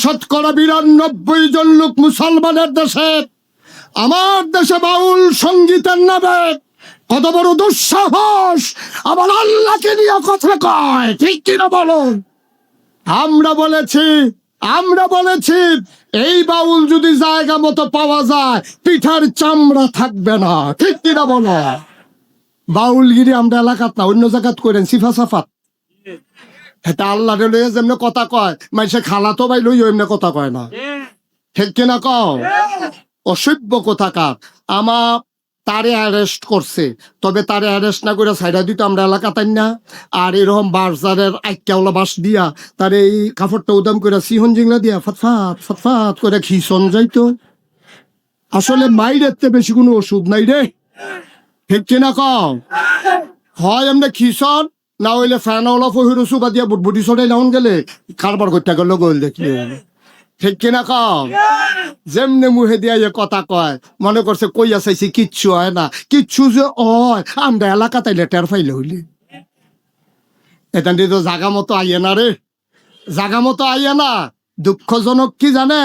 শতকরা 92 জন লোক মুসলমানের দেশে, আমার দেশে বাউল সঙ্গীতের নামে কত বড় দুঃসাহস আমার আল্লাহকে নিয়ে কথা কয়, ঠিক কিনা বলুন? আমরা বলেছি এই বাউল যদি জায়গা মতো পাওয়া যায় পিঠার চামড়া থাকবে না, ঠিক কিনা বলো? বাউলগিরি আমরা এলাকাত না, অন্য জায়গাত করেন সিফা সাফাত। এটা আল্লাহ লইয়া যেমনি কথা কয়, মানুষে খালা তো ভাই লইও এমনি কথা কয় না, ঠিক কিনা কও? অসভ্য কোথাকার। আমার তারে অ্যারেস্ট করছে, তবে তারে অ্যারেস্ট না করে সাইডা দিত আমরা এলাকা তাই না। আর এরকম বাজারের আইকাওলা বাস দিয়া তার এই কাপড়টা উদাম করে সিহন জিংলা দিয়া ফটফাট ফটফাট করে খিসন যাইতো। আসলে মাইরের তে বেশি কোনো ওষুধ নাই রে, ঠিক কিনা কম? হয় এমনি খিসন, না হইলে ফ্যানওয়ালা ফহির সুবা দিয়া বুটবুটি সরাই লাউন গেলে কারবার করতে গেল গোল দেখলি, ঠিক কিনা কম? যেমনি মুহে দিয়া কথা কয় মনে করছে কইয়া চাইছি কিচ্ছু হয় না, কিচ্ছু যে হয় আমরা এলাকা তাইলে টের ফাইলে হইলে। এটা তো জাগা মতো আইয়ে না রে, জাগা মতো আইয়ে না। দুঃখজনক কি জানে,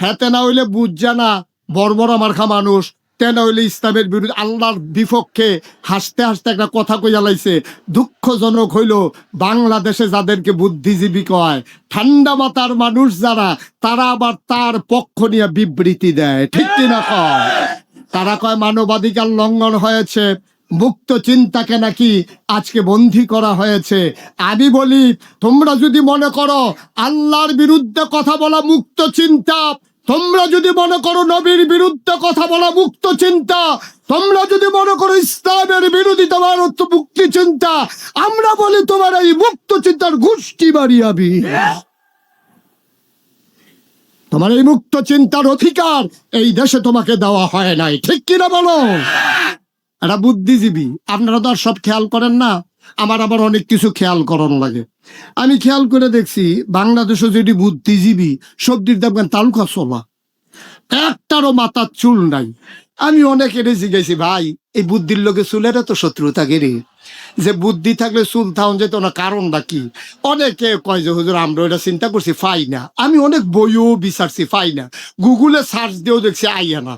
হেতে না হইলে বুঝছে না বর্বর আমার খা মানুষ, তেনা হইলে ইসলামের বিরুদ্ধে আল্লাহর বিপক্ষে হাসতে হাসতে একটা কথা কইয়া লাইছে। দুঃখজনক হইল বাংলাদেশে যাদেরকে বুদ্ধিজীবী কয়, ঠান্ডা মাথার মানুষ যারা, তারা আবার তার পক্ষ নিয়ে বিবৃতি দেয়, ঠিক কিনা কয়? তারা কয় মানবাধিকার লঙ্ঘন হয়েছে, মুক্ত চিন্তাকে নাকি আজকে বন্দী করা হয়েছে। আমি বলি তোমরা যদি মনে করো আল্লাহর বিরুদ্ধে কথা বলা মুক্ত চিন্তা, তোমরা যদি মনে করো নবীর বিরুদ্ধে কথা বলা মুক্ত চিন্তা, তোমরা যদি মনে করো ইসলামের বিরোধিতা মুক্তি চিন্তা, আমরা বলি তোমার এই মুক্ত চিন্তার গোষ্ঠী বাড়িয়াবি। তোমার এই মুক্ত চিন্তার অধিকার এই দেশে তোমাকে দেওয়া হয় নাই, ঠিক কিনা বলো? এটা বুদ্ধিজীবী, আপনারা তো আর সব খেয়াল করেন না, আমার আবার অনেক কিছু খেয়াল করন লাগে। আমি খেয়াল করে দেখছি বাংলাদেশে যদি বুদ্ধিজীবী সবজির দেখবেন তালুকা চলা, একটারও মাথার চুল নাই। আমি অনেকের জিজ্ঞাসি ভাই এই বুদ্ধির লোকে চুলের তো শত্রুতা গেরে, যে বুদ্ধি থাকলে চুল থাউন যেত না, কারণটা কি? অনেকে কয় যে হুজুর আমরা এটা চিন্তা করছি পাই না। আমি অনেক বইও বিচারছি পাই না, গুগলে সার্চ দিয়েও দেখছি আইয়া না।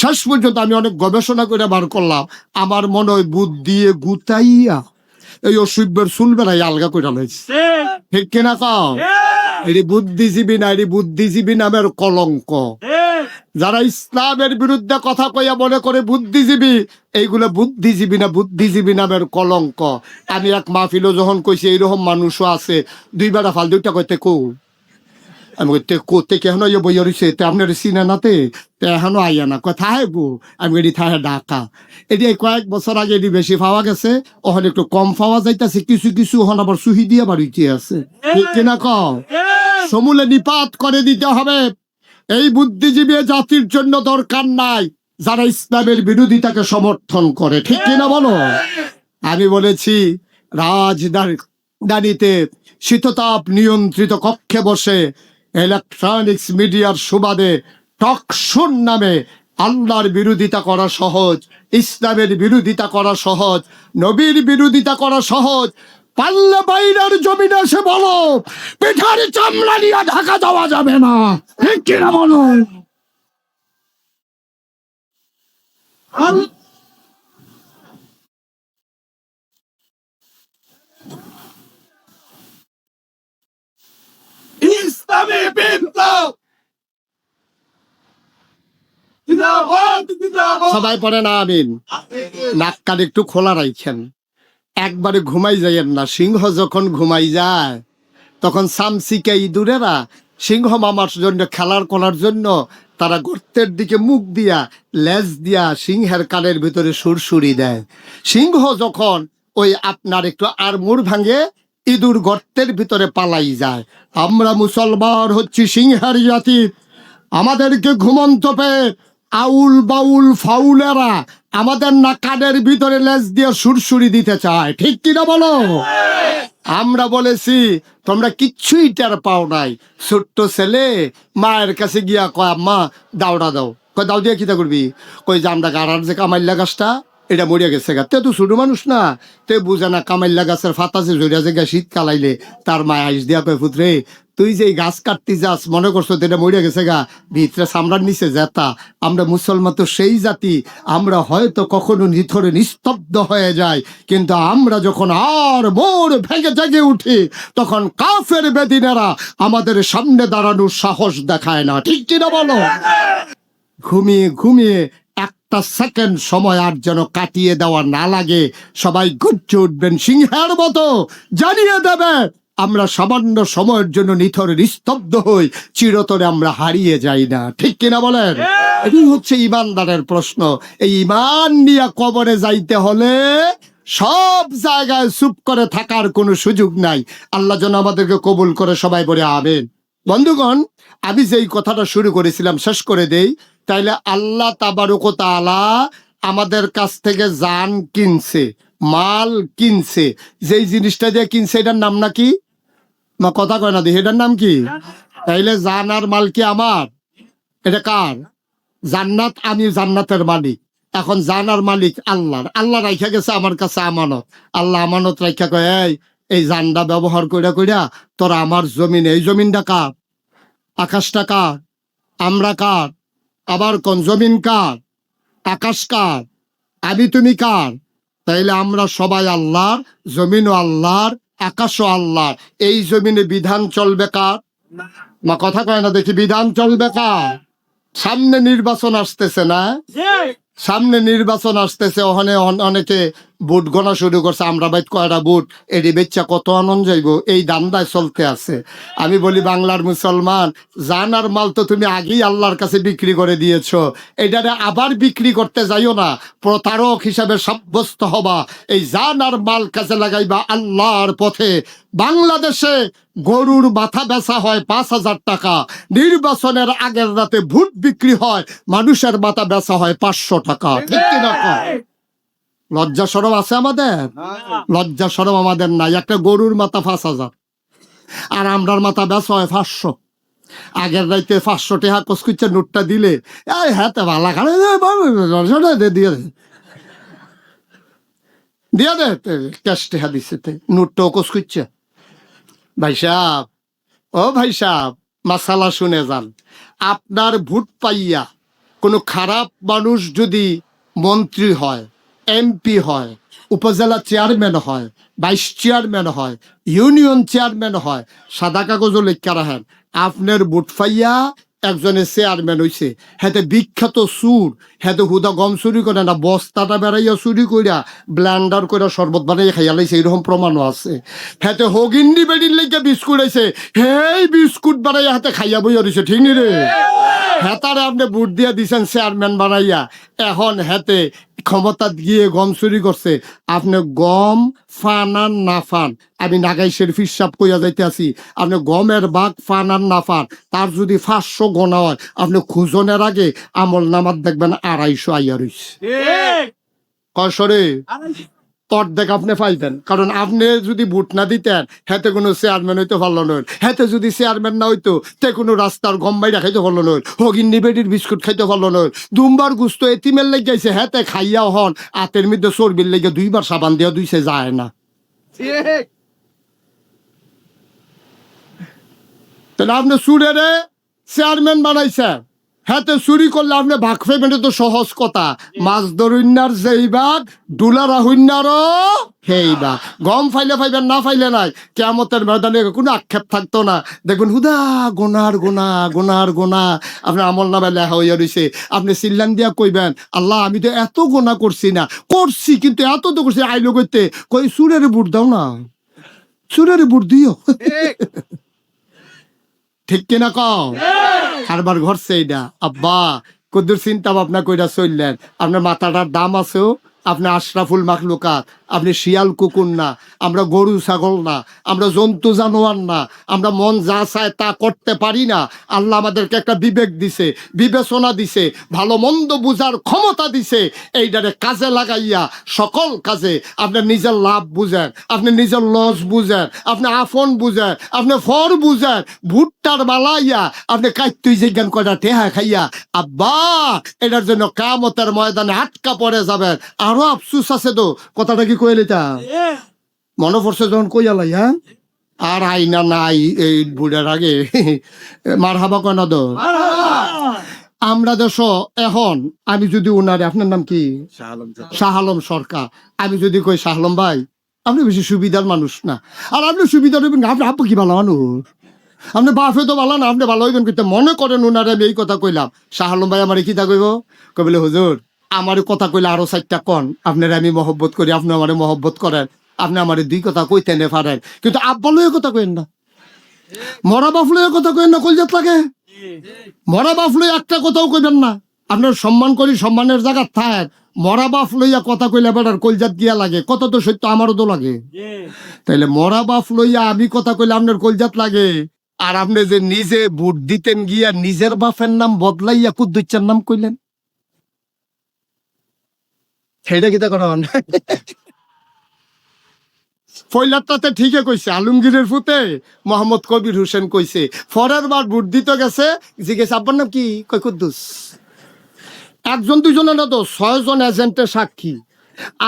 শেষ পর্যন্ত আমি অনেক গবেষণা করে বার করলাম, আমার মনে হয় বুদ্ধি গুতাইয়া এই অসভ্যের চুল বেড়াই আলগা করে লাইছে, ঠিক কিনা কও? এটি বুদ্ধিজীবী না, এটি বুদ্ধিজীবী নামের কলঙ্ক। যারা ইসলামের বিরুদ্ধে কথা কইয়া মনে করে বুদ্ধিজীবী, এইগুলো বুদ্ধিজীবী না, বুদ্ধিজীবী নামের কলঙ্ক। আমি এক মাহফিলও যখন কইছি এইরকম মানুষও আছে, দুই বেড়া ফাল দুইটা কইতে কো, আমি কোতে কেন বইয়া রয়েছে আপনার চিনে নাতে এখনো আইয়া না, কথা গো আমি এটি থাহে ডাকা। এটি কয়েক বছর আগে এটি বেশি পাওয়া গেছে, ওখানে একটু কম পাওয়া যাইতেছে, কিছু কিছু ওখানে আবার সুহি দিয়ে বাড়িতে আছে, ঠিক কিনা কও? সমূলে নিপাত করে দিতে হবে। এই বুদ্ধিজীবী জাতির জন্য দরকার নাই যারা ইসলামের বিরোধিতাকে সমর্থন করে, ঠিক কিনা বলো? আমি বলেছি রাজধানীতে শীততাপ নিয়ন্ত্রিত কক্ষে বসে ইলেকট্রনিক্স মিডিয়ার সুবাদে টকশোর নামে আল্লাহর বিরোধিতা করা সহজ, ইসলামের বিরোধিতা করা সহজ, নবীর বিরোধিতা করা সহজ। পাল্লে বাইরের জমিনে এসে বলো পিঠার চামড়া নিয়ে ঢাকা দেওয়া যাবে না, ঠিক কিনা বলো? ইসলামী বিপ্লব সবাই পড়ে না আমিন। নাক কান একটু খোলা রাখছেন, একবারে ঘুমাই যাইয়েন না। সিংহ যখন ঘুমাই যায় তখন সামসিকা ইঁদুরেরা সিংহ মামার জন্য খেলার করার জন্য তারা গর্তের দিকে মুখ দিয়া লেজ দিয়া সিংহের কানের ভিতরে সুরসুরি দেয়। সিংহ যখন ওই আপনার একটু আড়মুড় ভাঙে, ইঁদুর গর্তের ভিতরে পালাই যায়। আমরা মুসলমান হচ্ছি সিংহের জাতি, আমাদেরকে ঘুমন্ত পেয়ে আউল বাউল ফাউলেরা আমাদের না কানের ভিতরে লেজ দিয়ে সুরসুরি দিতে চায়, ঠিক কিনা বলো? আমরা বলেছি তোমরা কিচ্ছুই টের পাও নাই। ছোট্ট ছেলে মায়ের কাছে গিয়া কয় আম্মা দাওড়া দাও, কয় দাও দিয়া কিতা করবি? কই যে আমরা গাড়ার যে কামাইল্লা গাছটা এটা মরিয়া গেছে গা, তে তো ছোট মানুষ না, তে বুঝে না কামাইল্লা গাছের ফাতা যে জড়িয়া যে গা শীত কালাইলে তার মায় আইস দিয়া কয় পুত্রে তুই যে এই গাছ কাটতে যাস মনে করছো এটা মরে গেছে গা, ভিতরে চামড়ার নিচে জেতা। আমরা মুসলমান তো সেই জাতি, আমরা হয়তো কখনো নিথরে নিস্তব্ধ হয়ে যাই, কিন্তু আমরা যখন আর মোর ভেঙে জেগে উঠি তখন কাফের বেদিনেরা আমাদের সামনে দাঁড়ানোর সাহস দেখায় না। ঠিক কিনা বলো? ঘুমিয়ে ঘুমিয়ে একটা সেকেন্ড সময় আর যেন কাটিয়ে দেওয়া না লাগে। সবাই গর্জে উঠবেন সিংহের মতো, জানিয়ে দেবে আমরা সামান্য সময়ের জন্য নিথরে নিস্তব্ধ হই, চিরতরে আমরা হারিয়ে যাই না। ঠিক কিনা বলেন? এটাই হচ্ছে ইমানদারের প্রশ্ন। এই ইমান নিয়ে কবরে যাইতে হলে সব জায়গায় চুপ করে থাকার কোনো সুযোগ নাই। আল্লাহ যেন আমাদেরকে কবুল করে, সবাই বলে আমিন। বন্ধুগণ, আমি যেই কথাটা শুরু করেছিলাম শেষ করে দেই। তাইলে আল্লাহ তাবারক ওয়া তাআলা আমাদের কাছ থেকে জান কিনছে, মাল কিনছে। যেই জিনিসটা দিয়ে কিনছে এটার নাম নাকি? মা কথা কয় না দেখি, এটার নাম কি? তাইলে জান আর মাল কি আমার? এটা কার? জান্নাত, আমি জান্নাতের মালিক। এখন জান আর মালিক আল্লাহর। আল্লাহ রাইখা গেছে আমার কাছে আমানত। আল্লাহ আমানত রাইখা কয়, এই জানটা ব্যবহার কইরা কইরা তোরা আমার জমিন, এই জমিনটা কার? আকাশটা কার? আমরা কার? আবার কোন জমিন কার? আকাশ কার? আমি তুমি কার? তাইলে আমরা সবাই আল্লাহর, জমিনও আল্লাহর, আকাশও আল্লাহর। এই জমিনে বিধান চলবে কার? মা কথা কয় না দেখি, বিধান চলবে কার? সামনে নির্বাচন আসতেছে না? সামনে নির্বাচন আসতেছে, ওখানে অনেকে ভোট গণা শুরু করছে। আমরা বাইত কয়টা ভোট, এটি বেচ্চা কত আনন্দ যাইব, এই দান্দায় চলতে আছে। আমি বলি বাংলার মুসলমান, জান আর মাল তো তুমি আগেই আল্লাহর কাছে বিক্রি করে দিয়েছো, এটারে আবার বিক্রি করতে যাইও না, প্রতারক হিসাবে সাব্যস্ত হবা। এই জান আর মাল কাছে লাগাইবা আল্লাহর পথে। বাংলাদেশে গরুর মাথা বেচা হয় 5,000 টাকা, নির্বাচনের আগের রাতে ভোট বিক্রি হয়, মানুষের মাথা বেচা হয় 500 টাকা। ঠিক কিনা? লজ্জা শরম আছে আমাদের? লজ্জা শরম আমাদের নাই। একটা গরুর মাথা 5,000 আর আমরার মাথা বেচা হয় 500। আগের রাইতে 500 টাকা কসকুচ্চা নোটটা দিলে হ্যাঁ ভালো দিয়ে দে ক্যাশ টাকা দিচ্ছে নোটটাও কসকুচ্চা। ভাই সাহেব, ও ভাই সাহেব, মাসালা শুনে যান। আপনার ভোট পাইয়া কোনো খারাপ মানুষ যদি মন্ত্রী হয়, এমপি হয়, উপজেলা চেয়ারম্যান হয়, ভাইস চেয়ারম্যান হয়, ইউনিয়ন চেয়ারম্যান হয়, সাদা কাগজও লেখা রাখেন আপনার ভোট পাইয়া একজনের চেয়ারম্যান হইছে, হেতে বিখ্যাত সুর, হেতে হুদা গম চুরি করে না, বস্তাটা বেড়াইয়া চুরি কইরা ব্ল্যান্ডার করে শরবত বানাইয়া খাইয়া লাইছে, এরকম প্রমাণও আছে। হেতে হগিন্ডি বেডির লেগে বিস্কুট আইছে, হেই বিস্কুট বানাইয়া হাতে খাইয়া বইয়া দিছে। ঠিক নি রে? হেতারে আপনি ভোট দিয়া দিছেন চেয়ারম্যান বানাইয়া, এখন হেতে ক্ষমতা গিয়ে গম চুরি করছে। আপনি গম ফান আর না ফান, আমি নাগাই শরীফ সাপ কইয়া যাইতে আছি, আপনি গমের বাঘ ফান আর না ফান, তার যদি 500 গোনা হয়, আপনি খুঁজনের আগে আমল নামার দেখবেন 250 আইয়া রইছে। কয়শরে অর্ধেক আপনি পাইতেন, কারণ আপনি যদি ভোট না দিতেন হেতে কোনো চেয়ারম্যান হইতে পারল নয়, হেতে যদি চেয়ারম্যান না হইতো তে কোনো রাস্তার গম বাইরা খাইতে পারল নয়, হগিন্নি বেডির বিস্কুট খাইতে পারল নয়, দুমবার গুস্ত এতিমের লেগে যাইছে, হেতে খাইয়াও হন আতের মধ্যে চর্বির লেগে 2বার সাবান দিয়া ধুইছে যায় না। তাহলে আপনি চুরেরে চেয়ারম্যান বানাইছে, হাতে চুরি করলে আপনি ভাগ পাইবেন, তো সহজ কথা। মাছ ধরুন্নার যেই ভাগ, ডুলারা হইন্নারও সেই ভাগ। গম ফাইলে পাইবেন, না ফাইলে নাই। কিয়ামতের ময়দানে কোনো আক্ষেপ থাকতো না। দেখবেন হুদা গোনার গোনা, গোনার গোনা আপনার আমল নামে লেখা হইয়া রয়েছে। আপনি চিল্লান দিয়া কইবেন, আল্লাহ আমি তো এত গোনা করছি না, করছি কিন্তু এত তো করছি, আইলো করতে কই চুরের বুট দাও না, চুরের বুট দিও। ঠিক কিনা কও? কারবার ঘরছে এইটা। আব্বা কদ্দুর চিন্তা ভাবনা কইরা চললেন, আপনার মাথাটার দাম আছেও, আপনি আশরাফুল মাখলুকাত, আপনি শিয়াল কুকুর না, আমরা গরু ছাগল না, আমরা জন্তু জানোয়ার না, আমরা মন যা চায় তা করতে পারি না। আল্লাহ আমাদেরকে একটা বিবেক দিছে, বিবেচনা দিছে, ভালো মন্দ বুঝার ক্ষমতা দিছে। এইটারে কাজে লাগাইয়া সকল কাজে আপনি নিজের লাভ বুঝেন, আপনি নিজের লস বুঝেন, আপনি আফন বুঝেন, আপনি ফর বুঝেন, ভুট্টার বালাইয়া আপনি কাইতুই জিজ্ঞান কয়টা টেহা খাইয়া আব্বা এটার জন্য কিয়ামতের ময়দানে আটকা পড়ে যাবেন। আরো আফসুস আছে তো, কথাটা কি কইলিতা মনে পড়ছে যখন কইয়ালাই। হ্যাঁ আর আইনা নাই এই বুড়ার আগে মার হাবা কনা দো আমরা দেশ এখন আমি যদি উনারে আপনার নাম কি শাহ আলম সরকার আমি যদি কই শাহ আলম ভাই আপনি বেশি সুবিধার মানুষ না আর আপনি সুবিধার হইবেন না আপনি আব্বু কি ভালো মানুষ আপনি বাপে তো ভালো না আপনি ভালো হইবেন কিন্তু মনে করেন উনারে আমি এই কথা কইলাম শাহ আলম ভাই আমার কি তা কইব কইলে হুজুর আমার কথা কইলে আরো 4টা কন আপনারা আমি মহব্বত করি আপনি আমারে মহব্বত করেন আপনি আমার 2 কথা কইতে নে পারেন কিন্তু আব্বা লইয়া কথা কইেন না মরা বাপ লইয়া কথা কইেন না কলজাত লাগে মরা বাপ লইয়া একটা কথাও কইবেন না আপনার সম্মান করি সম্মানের জায়গা থাক মরা বাপ লইয়া কথা কইলে বেটার কলজাত গিয়া লাগে কত তো সত্য আমারও তো লাগে তাইলে মরা বাপ লইয়া আমি কথা কইলে আপনার কলজাত লাগে আর আপনি যে নিজে ভোট দিতেন গিয়া নিজের বাপের নাম বদলাইয়া কুদ্দুচ্চার নাম কইলেন সেটা কি তা করেন ফয়লারটাতে ঠিকই কইছে আলমগীরের ফুতে মোহাম্মদ কবির হোসেন কইছে পরের বার ভোট দিতে গেছে জিজ্ঞেস আব্বার নাম কি কই কুদ্দুস একজন দুজনের না তো 6 জন এজেন্টের সাক্ষী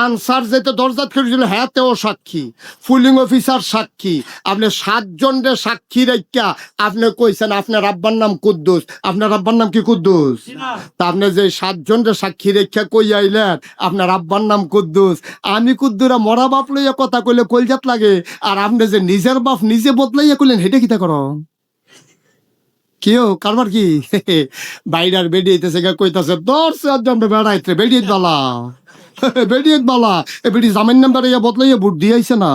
আনসার যেতে দরজাত করেছিল হ্যাঁ তেও সাক্ষী ফুলিং অফিসার সাক্ষী আপনি 7 জনের সাক্ষী রেখা আপনি কইছেন আপনার আব্বার নাম কুদ্দুস আপনার আব্বার নাম কি কুদ্দুস তা আপনি যে 7 জনের সাক্ষী রেখা কই আইলেন আপনার আব্বার নাম কুদ্দুস আমি কুদ্দুরা মরা বাপ লইয়া কথা কইলে কলজাত লাগে আর আপনি যে নিজের বাপ নিজে বদলাইয়া কইলেন হেটা কিতা করো কেউ কারবার কি বাইরার বেরিয়েছে কইতাছে দর্শে আমরা বেড়াইতে বেরিয়ে বালা বেরিয়ে বালা এ বেটি জামাইন নাম্বার ইয়া বদলাইয়া ভোট দিয়ে আইছে না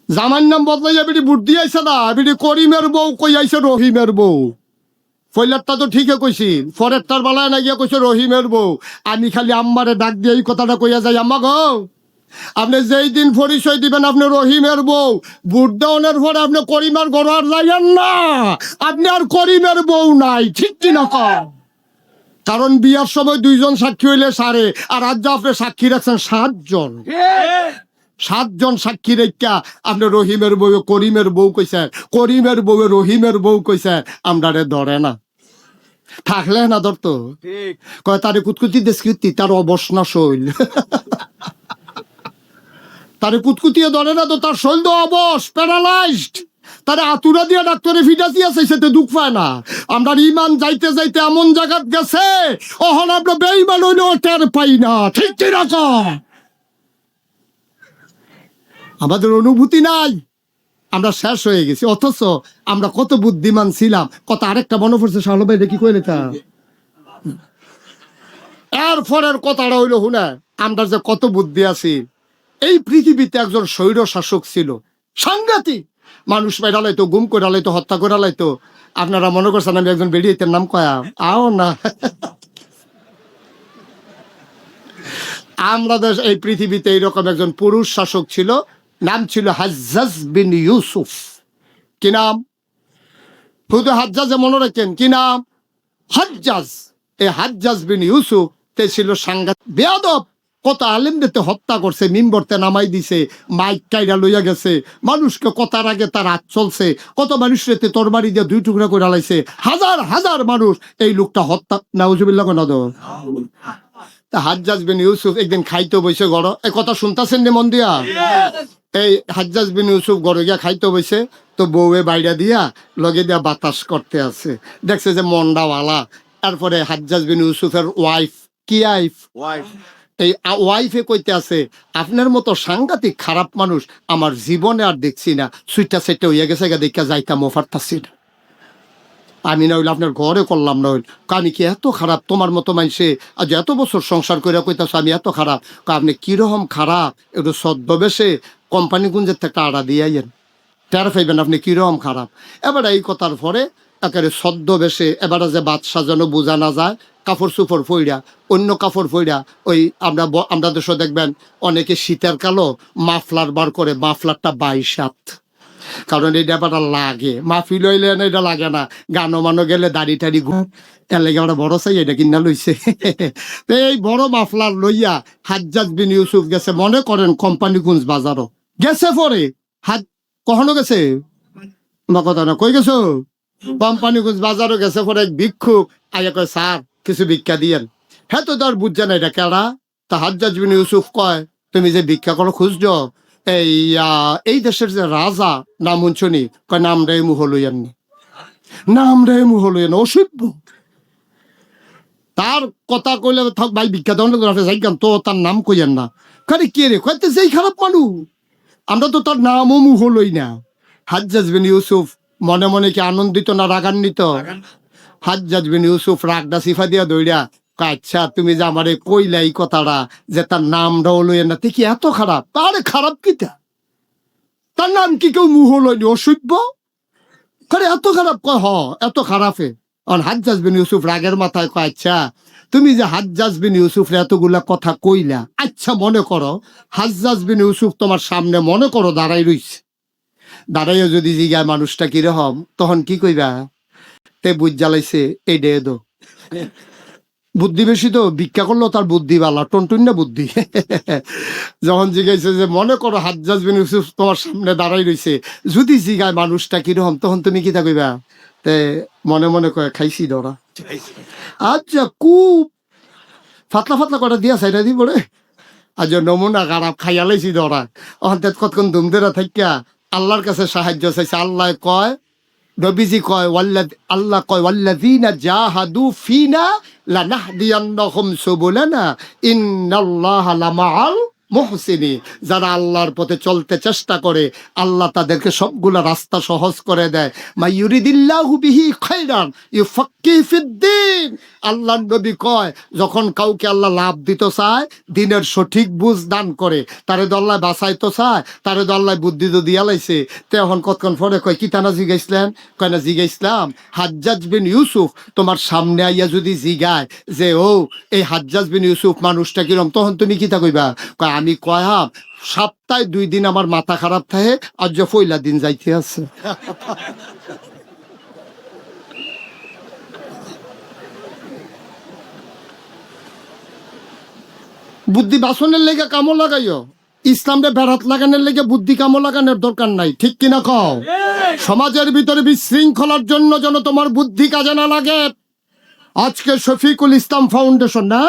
জামাইন নাম বদলাইয়া বেটি ভোট দিয়ে আইছে না বেটি করিমের বউ কই আইছে রহিমের বউ ফয়লারটা তো ঠিকই কইছি ফরেরটার বেলায় না গিয়া কইছে রহিমের বউ আমি খালি আম্মারে ডাক দিয়ে এই কথাটা কইয়া যাই আম্মা গো আপনি যেই দিন পরিচয় দিবেন আপনি রহিমের বউ ভোট দেওয়ানোর পরে আপনি করিমের ঘর আর যাইয়েন না আপনি আর করিমের বউ নাই ঠিক কিনা কর কারণ বিয়ার সময় 2 জন সাক্ষী হইলে সারে আর আজ আপনি সাক্ষী রাখছেন 7 জন 7 জন সাক্ষী রেখা আপনি রহিমের বউ করিমের বউ কইছেন করিমের বউ রহিমের বউ কইছেন আমরারে ধরে না থাকলে না ধরতো কয় তারে কুতকুতি দেশকৃতি তার অবসনা শৈল তারে কুতকুতিয়ে ধরে না তো তার শৈল তো অবশ প্যারালাইজড তারে আতুরা দিয়া ডাক্তারে ফিটাসি আছে সেতে দুঃখ পায় না আমরা ইমান যাইতে যাইতে এমন জায়গাত গেছে ওহন আমরা বেঈমান হইলেও টের পাই না ঠিক কি রকম আমাদের অনুভূতি নাই আমরা শেষ হয়ে গেছি অথচ আমরা কত বুদ্ধিমান ছিলাম কত আরেকটা মনে পড়ছে শাহল ভাই দেখি কইলে তা এর পরের কথাটা হইল হুনা আমরা যে কত বুদ্ধি আছি এই পৃথিবীতে একজন স্বৈর শাসক ছিল সাংঘাতিক মানুষ মেরা লাইতো গুম করে লাইতো হত্যা করে লাইতো আপনারা মনে করছেন আমি একজন বেরিয়েতের নাম কয়া আও না আমরা দেশ এই পৃথিবীতে এইরকম একজন পুরুষ শাসক ছিল নাম ছিল হাজ্জাজ বিন ইউসুফ কি নাম শুধু হাজ্জাজে মনে রাখেন কি নাম হাজ্জাজ এই হাজ্জাজ বিন ইউসুফ তে ছিল সাংঘাতিক বেয়াদব কত আলেমদেরতে হত্যা করছে মিম্বরতে নামাই দিছে মাইক কাইরা লইয়া গেছে মানুষকে কথার আগে তার হাত চলছে কত মানুষের তরবারি দিয়ে 2 টুকরা করে লাইছে হাজার হাজার মানুষ এই লোকটা হত্যা নাউজুবিল্লাহ কোন তা হাজ্জাজ বিন ইউসুফ একদিন খাইতে বসে গড় এই কথা শুনতাছেন নি মন দিয়া এই হাজ্জাজ বিন ইউসুফ গড়ে গিয়া খাইতে বসে তো বউয়ে বাইরা দিয়া লগে দিয়া বাতাস করতে আছে দেখছে যে মন্ডাওয়ালা তারপরে হাজ্জাজ বিন ইউসুফের ওয়াইফ কি ওয়াইফ এই ওয়াইফে কইতে আছে আপনার মতো সাংঘাতিক খারাপ মানুষ আমার জীবনে আর দেখছি না সুইটা সেটা হইয়া গেছে দেখা যাইতাম অফারতাছি না আমি না হইলে আপনার ঘরে করলাম না হইল আমি কি এত খারাপ তোমার মতো মানুষে আজ এত বছর সংসার করে কইতাছ আমি এত খারাপ আপনি কিরকম খারাপ একটু ছদ্মবেশে কোম্পানি গুঞ্জের থেকে আড়া দিয়ে আইয়েন টের পাইবেন আপনি কিরকম খারাপ এবার এই কথার পরে একেবারে ছদ্মবেশে এবার যে বাদ সাজানো বোঝা না যায় কাপড় চুপড় ফইরা অন্য কাপড় ফইরা ওই আমরা দেশে দেখবেন অনেকে শীতের কালো মাফলার বার করে মাফলারটা 22 হাত কারণ এটা আবার লাগে মাহফিল হইলে এটা লাগে না গানো মানো গেলে দাড়ি টাড়ি এর লেগে আমরা বড় চাই এটা কিনা লইছে এই বড় মাফলার লইয়া হাজ্জাজ বিন ইউসুফ গেছে মনে করেন কোম্পানিগঞ্জ বাজারও গেছে পরে কখনো গেছে বা কথা না কই গেছো কোম্পানিগঞ্জ বাজারও গেছে পরে এক ভিক্ষুক আগে কয় স্যার কিছু ভিক্ষা দিয়েন হ্যাঁ তো তার বুঝছে না এটা কেডা তা হাজ্জাজ বিন ইউসুফ কয় তুমি যে ভিক্ষা করো খুঁজছ, এই এই দেশের যে রাজা নাম শুনি, কয় নাম রে মুহ লইয়াননি, নাম রে মুহ লইয়ান, অসভ্য। তার কথা কইলে থাক ভাই, ভিক্ষা দেওয়ান যাইগান তো তার নাম কইয়েন না। কারে কে রে, কয়তে যেই খারাপ মানুষ, আমরা তো তার নামও মুহ লই না। হাজ্জাজ বিন ইউসুফ মনে মনে কি আনন্দিত না রাগান্বিত? হাজ্জাজ বিন ইউসুফ রাগডা সিফা দিয়া দৌড়া, আচ্ছা তুমি যে আমারে কইলা এই কথাটা যে তার নামটাও লইয়েন না, তুই কি এত খারাপ? আরে খারাপ কিটা, তার নাম কি কেউ মুহ লইনি, অসভ্য। করে এত খারাপ? কয় হ এত খারাপে। হাজ্জাজ বিন ইউসুফ রাগের মাথায় কয়, আচ্ছা তুমি যে হাজ্জাজ বিন ইউসুফ এতগুলা কথা কইলা, আচ্ছা মনে করো হাজ্জাজ বিন ইউসুফ তোমার সামনে মনে করো দাঁড়াই রইছে, দাঁড়াইও যদি জিগায় মানুষটা কিরকম, তখন কি কইবা? তে বুঝ জ্বালাইছে এই ডে দো, বুদ্ধি বেশি তো, ভিক্ষা করলো তার বুদ্ধি বালা, টনটুন না বুদ্ধি। যখন জিগাইছে যে মনে করো হাজ্জাজ বিন ইউসুফ তোমার সামনে দাঁড়াই রইছে, যদি জিগায় মানুষটা কিরকম, তখন তুমি কি তা কইবা? তে মনে মনে কয়ে খাইছি ধরা। আচ্ছা খুব ফাতলা ফাতলা কটা দিয়া সাইডা দি পড়ে, আজ নমুনা খারাপ খাইয়া লাইছি ধরা। অন্তে কতক্ষণ ধুমধেরা থাকিয়া আল্লাহর কাছে সাহায্য চাইছে। আল্লাহ কয়, নবীজি কয়, আল্লাহ কয় ওয়াল্লাযীনা জাহাদু ফিনা লানাহদিয়ান্নাহুম সুবুলানা ইন্নাল্লাহা লামাআল মুহসিনিন। যারা আল্লাহর পথে চলতে চেষ্টা করে, আল্লাহ তাদেরকে সবগুলা রাস্তা সহজ করে দেয়। মাইয়ুরিদিল্লাহু বিহি খায়রান ইউফাক্কিহু ফিদ্দীন। আল্লাহর নবী কয়, যখন কাউকে আল্লাহ লাভ দিতে চায়, দিনের সঠিক বুঝ দান করে। তারে দল্লায় বাঁচাইতে চায়, তারে দল্লায় বুদ্ধি তো দিয়া লাইছে। তখন কতক্ষণ পরে কয়, কি তানা জিগাইছিলেন? কয় না জিগাইছিলাম হাজ্জাজ বিন ইউসুফ তোমার সামনে আইয়া যদি জিগায় যে ও এই হাজ্জাজ বিন ইউসুফ মানুষটা কিরম, তখন তুমি কি তা কইবা? কয় আমি কয়াম সপ্তাহে 2 দিন আমার মাথা খারাপ থাকে, আজ পয়লা দিন যাইতে আছে। বুদ্ধি বাসনের লেগে কামো লাগাইও, ইসলামে বেড়াত লাগানোর লেগে বুদ্ধি কামো লাগানোর দরকার নাই, ঠিক কিনা কও? সমাজের ভিতরে বিশৃঙ্খলার জন্য যেন তোমার বুদ্ধি কাজে না লাগে। আজকে শফিকুল ইসলাম ফাউন্ডেশন, না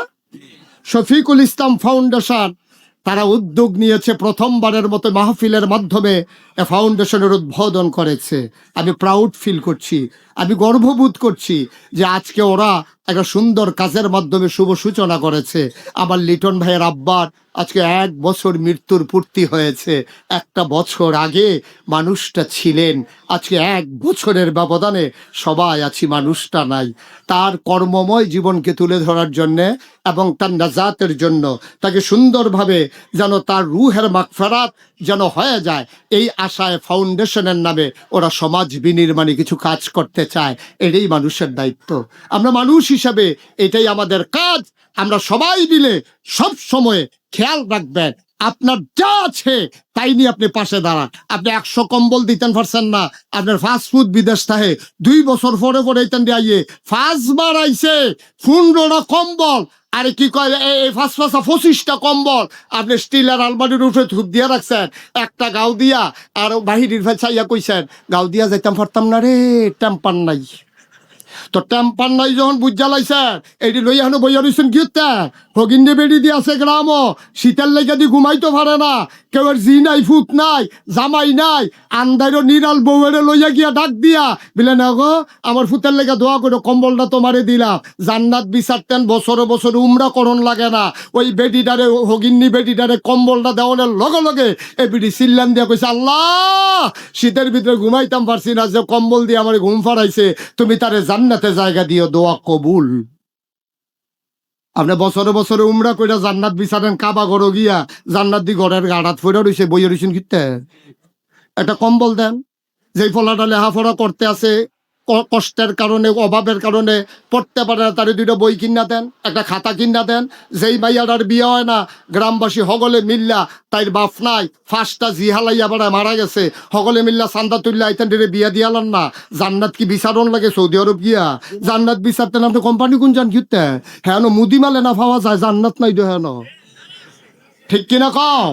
শফিকুল ইসলাম ফাউন্ডেশন, তারা উদ্যোগ নিয়েছে, প্রথমবারের মতো মাহফিলের মাধ্যমে এ ফাউন্ডেশনের উদ্বোধন করেছে। আমি প্রাউড ফিল করছি, আমি গর্ববোধ করছি যে আজকে ওরা একটা সুন্দর কাজের মাধ্যমে শুভ সূচনা করেছে। আমার লিটন ভাইয়ের আব্বার আজকে 1 বছর মৃত্যুর পূর্তি হয়েছে। 1টা বছর আগে মানুষটা ছিলেন, আজকে 1 বছরের ব্যবধানে সবাই আছি, মানুষটা নাই। তার কর্মময় জীবনকে তুলে ধরার জন্যে এবং তার নাজাতের জন্য, তাকে সুন্দরভাবে যেন তার রুহের মাগফিরাত যেন হয়ে যায়, এই আশায় ফাউন্ডেশনের নামে ওরা সমাজ বিনির্মাণে কিছু কাজ করতে চায়। এটাই মানুষের দায়িত্ব। আমরা মানুষ হিসাবে এটাই আমাদের কাজ। আমরা সবাই মিলে সব সময় খেয়াল রাখবেন, আপনার যা আছে তাই নিয়ে আপনি পাশে দাঁড়ান। আপনি 100 কম্বল দিতেন পারছেন না, আপনার ফাস্টফুড বিদেশ থাকে 2 বছর পরে পরে এইতেন দিয়ে আইয়ে 5 বার আইছে 15টা কম্বল, আরে কি কয় এই 25টা কম্বল আপনি স্টিলের আলমারির উপরে ধূপ দিয়া রাখছেন, একটা গাও দিয়া আর বাহিরের ভাই চাইয়া কইছেন গাও দিয়া যাইতাম পারতাম না রে, টেম্পার নাই। তো টেম্পার নাই যখন বুঝা লাইছে, এইটি লইয়া হানো বইয়া রইছেন গিয়ে হগিন্ডে বেড়ি দিয়ে আছে গ্রামও, শীতের লেগে দিয়ে ঘুমাইতে পারে না, কেউ জি নাই, ফুট নাই, জামাই নাই, আন্দাইরও নিরাল বউয়েরে লইয়া গিয়া ডাক দিয়া বিলে না গো আমার ফুতের লেগে দোয়া করো, কম্বলটা তোমারে দিলাম, জান্নাত বিচারতেন, বছরে বছরে উমরা করণ লাগে না। ওই বেটিটারে হগিন্নি বেটিটারে কম্বলটা দেওয়ানের লগে লগে এই বেটি চিল্লান দিয়া কইছে, আল্লাহ শীতের ভিতরে ঘুমাইতাম পারছি না, যে কম্বল দিয়ে আমার ঘুম ফাড়াইছে, তুমি তারে জান্নাতে জায়গা দিও, দোয়া কবুল। আপনি বছরে বছরে উমরা কইরা জান্নাত বিচারেন, কাবা ঘর গিয়া জান্নাত দি ঘরের গাড়াত ফইরা রইছে, বইয়া রইছেন কিতে, একটা কম্বল দেন। যেই ফলাটা লেখাপড়া করতে আছে, কষ্টের কারণে অভাবের কারণে পড়তে পারে না, তারে 2টা বই কিনা দেন, একটা খাতা কিনা দেন। যেই মাইয়াটার বিয়ে হয় না, গ্রামবাসী হগলে মিল্লা, তাইর বাপ নাই, 5টা জিহালাইয়া বেড়ায় মারা গেছে, হগলে মিল্লা চান্দা তুললে আইতেন বিয়া দিয়ালান না। জান্নাত কি বিচারণ লাগে সৌদি আরব গিয়া? জান্নাত বিচারতেন আপনি কোম্পানি কোন যান কিতে, হ্যাঁ মুদি মালে না পাওয়া যায়, জান্নাত নাই তো, হ্যাঁ ঠিক কিনা কও?